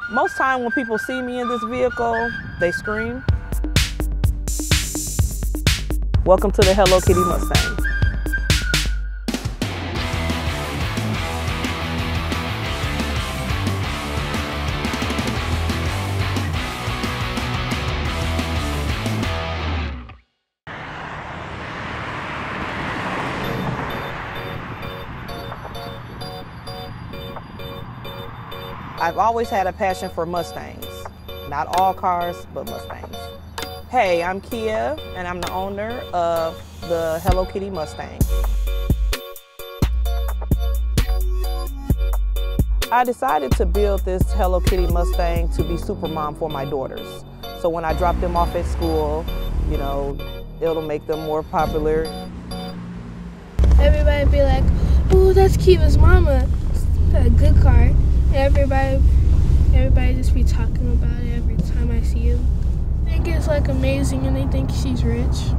Most time when people see me in this vehicle, they scream. Welcome to the Hello Kitty Mustang. I've always had a passion for Mustangs. Not all cars, but Mustangs. Hey, I'm Kia, and I'm the owner of the Hello Kitty Mustang. I decided to build this Hello Kitty Mustang to be supermom for my daughters. So when I drop them off at school, you know, it'll make them more popular. Everybody be like, "Oh, that's Kiva's mama. Got a good car." Everybody just be talking about it every time I see him. I think it's like amazing and they think she's rich.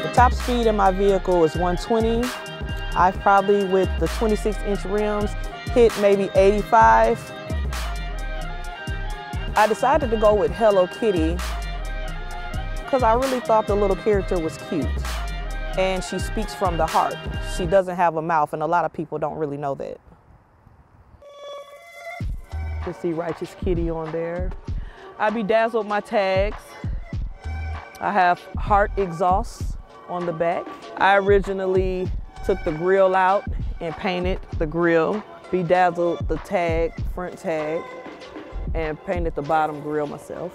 The top speed in my vehicle is 120. I've probably, with the 26-inch rims, hit maybe 85. I decided to go with Hello Kitty because I really thought the little character was cute. And she speaks from the heart. She doesn't have a mouth, and a lot of people don't really know that. You see Righteous Kitty on there. I bedazzled my tags. I have heart exhausts on the back. I originally took the grill out and painted the grill, bedazzled the tag, front tag, and painted the bottom grill myself.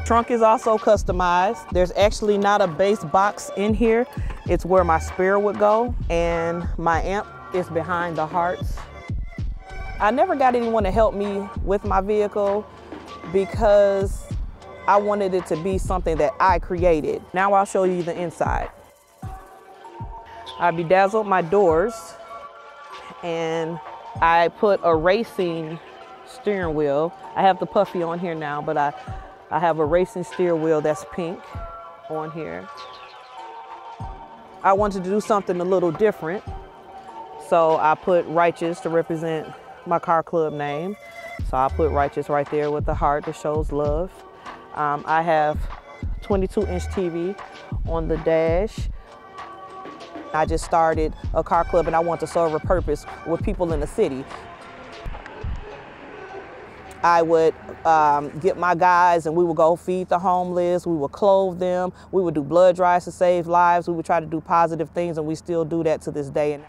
Trunk is also customized. There's actually not a base box in here. It's where my spare would go, and my amp is behind the hearts. I never got anyone to help me with my vehicle because I wanted it to be something that I created. Now I'll show you the inside. I bedazzled my doors, and I put a racing steering wheel. I have the puffy on here now, but I have a racing steering wheel that's pink on here. I wanted to do something a little different, so I put Righteous to represent my car club name. So I put Righteous right there with the heart that shows love. I have 22-inch TV on the dash. I just started a car club and I want to serve a purpose with people in the city. I would get my guys and we would go feed the homeless, we would clothe them, we would do blood drives to save lives, we would try to do positive things, and we still do that to this day.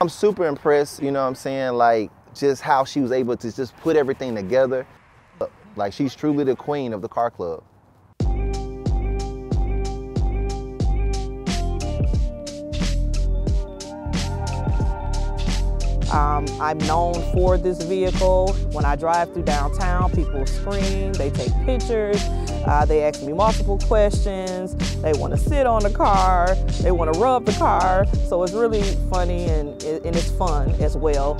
I'm super impressed, you know what I'm saying, like just how she was able to just put everything together. Like she's truly the queen of the car club. I'm known for this vehicle. When I drive through downtown, people scream, they take pictures, they ask me multiple questions, they want to sit on the car, they want to rub the car, so it's really funny and it's fun as well.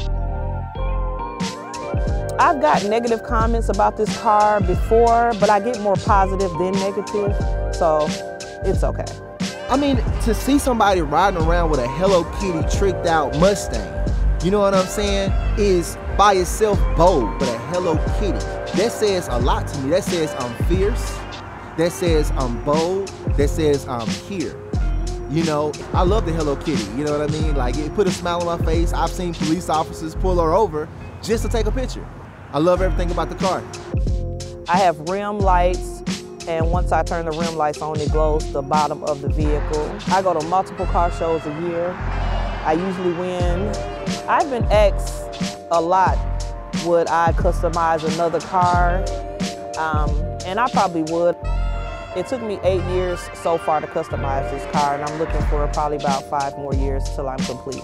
I've got negative comments about this car before, but I get more positive than negative, so it's okay. I mean, to see somebody riding around with a Hello Kitty tricked out Mustang, you know what I'm saying, is by itself bold, but a Hello Kitty. That says a lot to me. That says I'm fierce. That says I'm bold. That says I'm here. You know, I love the Hello Kitty, you know what I mean? Like, it put a smile on my face. I've seen police officers pull her over just to take a picture. I love everything about the car. I have rim lights, and once I turn the rim lights on, it glows the bottom of the vehicle. I go to multiple car shows a year. I usually win. I've been asked a lot, would I customize another car? And I probably would. It took me 8 years so far to customize this car, and I'm looking for probably about 5 more years till I'm complete.